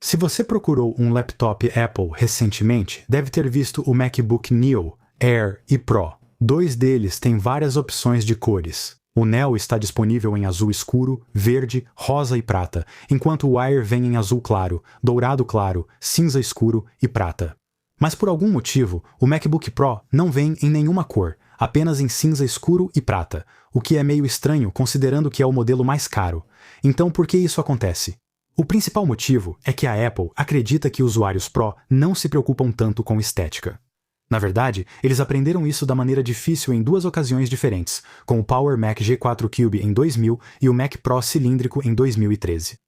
Se você procurou um laptop Apple recentemente, deve ter visto o MacBook Neo, Air e Pro. Dois deles têm várias opções de cores. O Neo está disponível em azul escuro, verde, rosa e prata, enquanto o Air vem em azul claro, dourado claro, cinza escuro e prata. Mas por algum motivo, o MacBook Pro não vem em nenhuma cor, apenas em cinza escuro e prata, o que é meio estranho considerando que é o modelo mais caro. Então por que isso acontece? O principal motivo é que a Apple acredita que usuários Pro não se preocupam tanto com estética. Na verdade, eles aprenderam isso da maneira difícil em duas ocasiões diferentes, com o Power Mac G4 Cube em 2000 e o Mac Pro cilíndrico em 2013.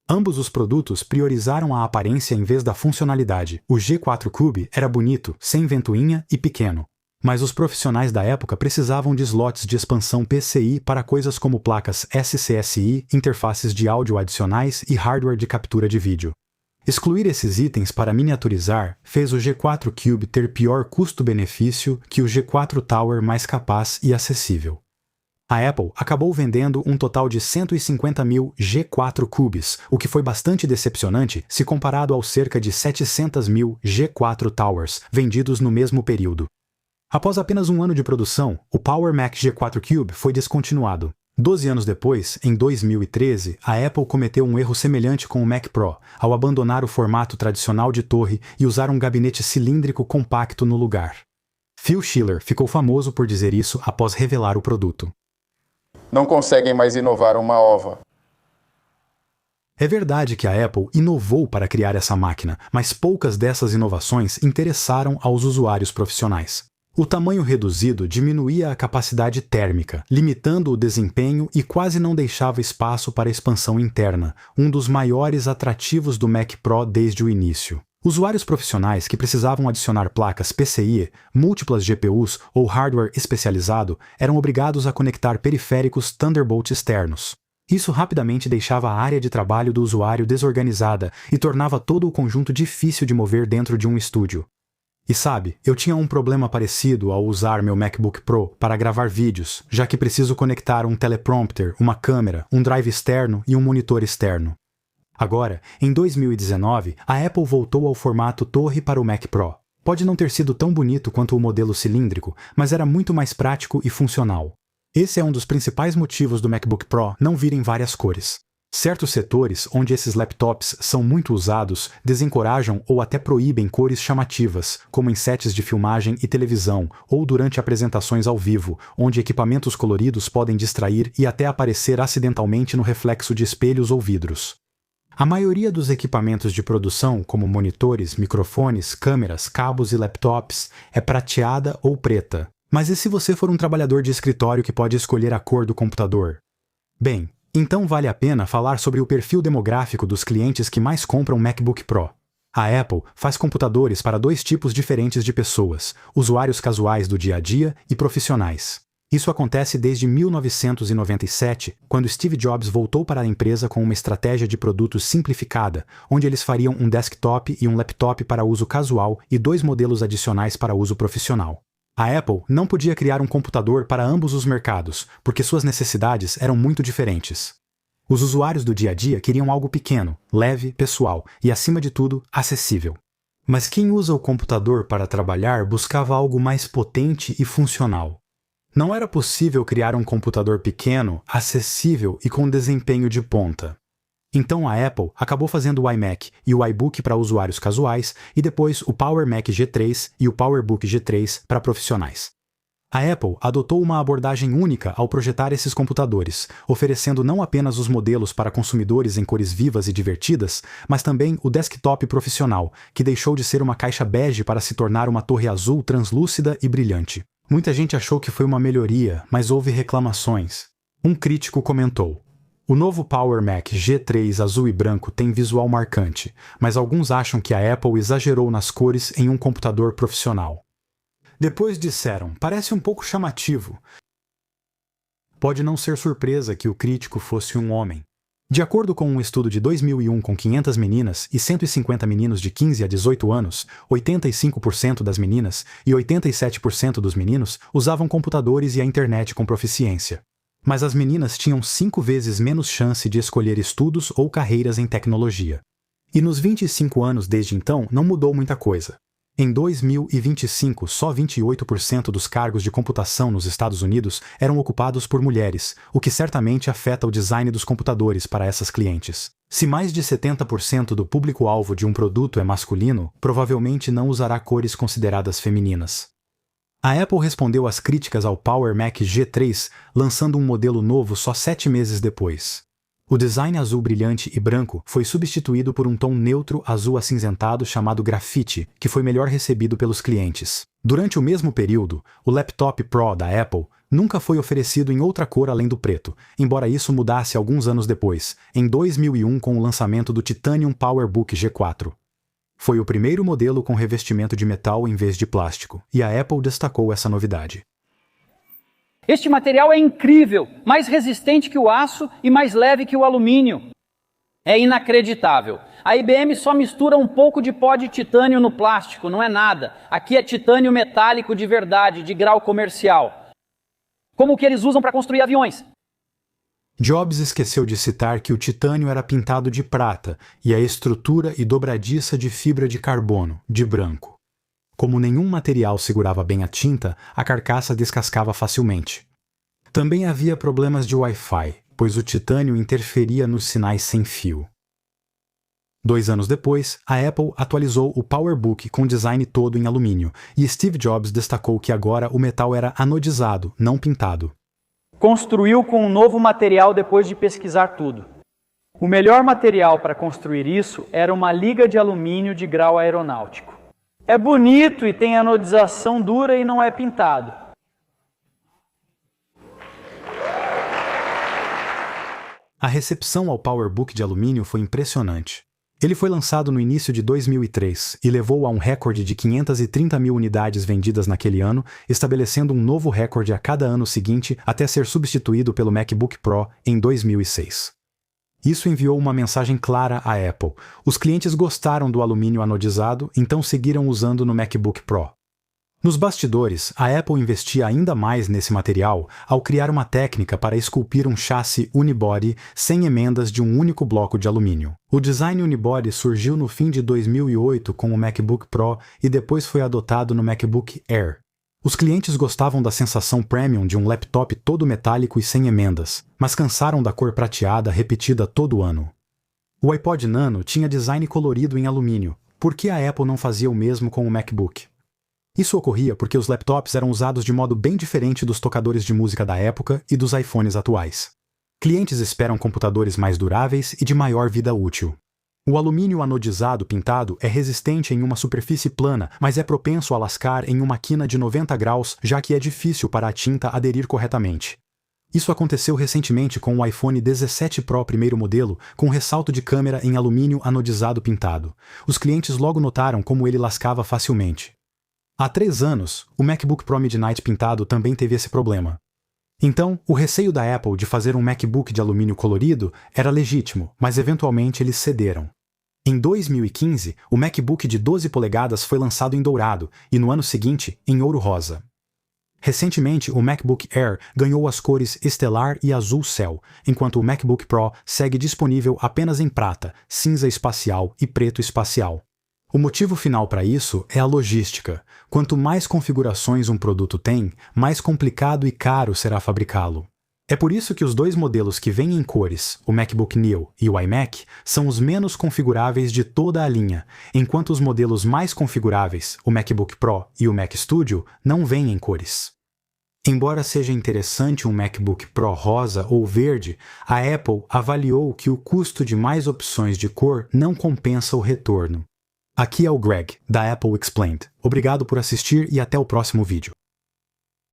Ambos os produtos priorizaram a aparência em vez da funcionalidade. O G4 Cube era bonito, sem ventoinha e pequeno. Mas os profissionais da época precisavam de slots de expansão PCI para coisas como placas SCSI, interfaces de áudio adicionais e hardware de captura de vídeo. Excluir esses itens para miniaturizar fez o G4 Cube ter pior custo-benefício que o G4 Tower mais capaz e acessível. A Apple acabou vendendo um total de 150 mil G4 Cubes, o que foi bastante decepcionante se comparado aos cerca de 700 mil G4 Towers vendidos no mesmo período. Após apenas um ano de produção, o Power Mac G4 Cube foi descontinuado. 12 anos depois, em 2013, a Apple cometeu um erro semelhante com o Mac Pro, ao abandonar o formato tradicional de torre e usar um gabinete cilíndrico compacto no lugar. Phil Schiller ficou famoso por dizer isso após revelar o produto. Não conseguem mais inovar uma ova. É verdade que a Apple inovou para criar essa máquina, mas poucas dessas inovações interessaram aos usuários profissionais. O tamanho reduzido diminuía a capacidade térmica, limitando o desempenho e quase não deixava espaço para expansão interna, um dos maiores atrativos do Mac Pro desde o início. Usuários profissionais que precisavam adicionar placas PCIe, múltiplas GPUs ou hardware especializado eram obrigados a conectar periféricos Thunderbolt externos. Isso rapidamente deixava a área de trabalho do usuário desorganizada e tornava todo o conjunto difícil de mover dentro de um estúdio. E sabe, eu tinha um problema parecido ao usar meu MacBook Pro para gravar vídeos, já que preciso conectar um teleprompter, uma câmera, um drive externo e um monitor externo. Agora, em 2019, a Apple voltou ao formato torre para o Mac Pro. Pode não ter sido tão bonito quanto o modelo cilíndrico, mas era muito mais prático e funcional. Esse é um dos principais motivos do MacBook Pro não vir em várias cores. Certos setores onde esses laptops são muito usados desencorajam ou até proíbem cores chamativas, como em sets de filmagem e televisão, ou durante apresentações ao vivo, onde equipamentos coloridos podem distrair e até aparecer acidentalmente no reflexo de espelhos ou vidros. A maioria dos equipamentos de produção, como monitores, microfones, câmeras, cabos e laptops, é prateada ou preta. Mas e se você for um trabalhador de escritório que pode escolher a cor do computador? Bem, então vale a pena falar sobre o perfil demográfico dos clientes que mais compram MacBook Pro. A Apple faz computadores para dois tipos diferentes de pessoas, usuários casuais do dia a dia e profissionais. Isso acontece desde 1997, quando Steve Jobs voltou para a empresa com uma estratégia de produtos simplificada, onde eles fariam um desktop e um laptop para uso casual e dois modelos adicionais para uso profissional. A Apple não podia criar um computador para ambos os mercados, porque suas necessidades eram muito diferentes. Os usuários do dia a dia queriam algo pequeno, leve, pessoal e, acima de tudo, acessível. Mas quem usa o computador para trabalhar buscava algo mais potente e funcional. Não era possível criar um computador pequeno, acessível e com desempenho de ponta. Então a Apple acabou fazendo o iMac e o iBook para usuários casuais e depois o Power Mac G3 e o PowerBook G3 para profissionais. A Apple adotou uma abordagem única ao projetar esses computadores, oferecendo não apenas os modelos para consumidores em cores vivas e divertidas, mas também o desktop profissional, que deixou de ser uma caixa bege para se tornar uma torre azul translúcida e brilhante. Muita gente achou que foi uma melhoria, mas houve reclamações. Um crítico comentou: "O novo Power Mac G3 azul e branco tem visual marcante, mas alguns acham que a Apple exagerou nas cores em um computador profissional." Depois disseram: "Parece um pouco chamativo." Pode não ser surpresa que o crítico fosse um homem. De acordo com um estudo de 2001 com 500 meninas e 150 meninos de 15 a 18 anos, 85% das meninas e 87% dos meninos usavam computadores e a internet com proficiência. Mas as meninas tinham 5 vezes menos chance de escolher estudos ou carreiras em tecnologia. E nos 25 anos desde então não mudou muita coisa. Em 2025, só 28% dos cargos de computação nos Estados Unidos eram ocupados por mulheres, o que certamente afeta o design dos computadores para essas clientes. Se mais de 70% do público-alvo de um produto é masculino, provavelmente não usará cores consideradas femininas. A Apple respondeu às críticas ao Power Mac G3, lançando um modelo novo só 7 meses depois. O design azul brilhante e branco foi substituído por um tom neutro azul acinzentado chamado grafite, que foi melhor recebido pelos clientes. Durante o mesmo período, o Laptop Pro da Apple nunca foi oferecido em outra cor além do preto, embora isso mudasse alguns anos depois, em 2001 com o lançamento do Titanium PowerBook G4. Foi o primeiro modelo com revestimento de metal em vez de plástico, e a Apple destacou essa novidade. Este material é incrível, mais resistente que o aço e mais leve que o alumínio. É inacreditável. A IBM só mistura um pouco de pó de titânio no plástico, não é nada. Aqui é titânio metálico de verdade, de grau comercial. Como o que eles usam para construir aviões. Jobs esqueceu de citar que o titânio era pintado de prata e a estrutura e dobradiça de fibra de carbono, de branco. Como nenhum material segurava bem a tinta, a carcaça descascava facilmente. Também havia problemas de Wi-Fi, pois o titânio interferia nos sinais sem fio. 2 anos depois, a Apple atualizou o PowerBook com design todo em alumínio, e Steve Jobs destacou que agora o metal era anodizado, não pintado. Construiu com um novo material depois de pesquisar tudo. O melhor material para construir isso era uma liga de alumínio de grau aeronáutico. É bonito e tem anodização dura e não é pintado. A recepção ao PowerBook de alumínio foi impressionante. Ele foi lançado no início de 2003 e levou a um recorde de 530 mil unidades vendidas naquele ano, estabelecendo um novo recorde a cada ano seguinte até ser substituído pelo MacBook Pro em 2006. Isso enviou uma mensagem clara à Apple. Os clientes gostaram do alumínio anodizado, então seguiram usando no MacBook Pro. Nos bastidores, a Apple investia ainda mais nesse material ao criar uma técnica para esculpir um chassi unibody sem emendas de um único bloco de alumínio. O design unibody surgiu no fim de 2008 com o MacBook Pro e depois foi adotado no MacBook Air. Os clientes gostavam da sensação premium de um laptop todo metálico e sem emendas, mas cansaram da cor prateada repetida todo ano. O iPod Nano tinha design colorido em alumínio. Por que a Apple não fazia o mesmo com o MacBook? Isso ocorria porque os laptops eram usados de modo bem diferente dos tocadores de música da época e dos iPhones atuais. Clientes esperam computadores mais duráveis e de maior vida útil. O alumínio anodizado pintado é resistente em uma superfície plana, mas é propenso a lascar em uma quina de 90 graus, já que é difícil para a tinta aderir corretamente. Isso aconteceu recentemente com o iPhone 17 Pro primeiro modelo, com ressalto de câmera em alumínio anodizado pintado. Os clientes logo notaram como ele lascava facilmente. Há 3 anos, o MacBook Pro Midnight pintado também teve esse problema. Então, o receio da Apple de fazer um MacBook de alumínio colorido era legítimo, mas eventualmente eles cederam. Em 2015, o MacBook de 12 polegadas foi lançado em dourado e no ano seguinte, em ouro rosa. Recentemente, o MacBook Air ganhou as cores estelar e azul céu, enquanto o MacBook Pro segue disponível apenas em prata, cinza espacial e preto espacial. O motivo final para isso é a logística. Quanto mais configurações um produto tem, mais complicado e caro será fabricá-lo. É por isso que os 2 modelos que vêm em cores, o MacBook Neo e o iMac, são os menos configuráveis de toda a linha, enquanto os modelos mais configuráveis, o MacBook Pro e o Mac Studio, não vêm em cores. Embora seja interessante um MacBook Pro rosa ou verde, a Apple avaliou que o custo de mais opções de cor não compensa o retorno. Aqui é o Greg, da Apple Explained. Obrigado por assistir e até o próximo vídeo.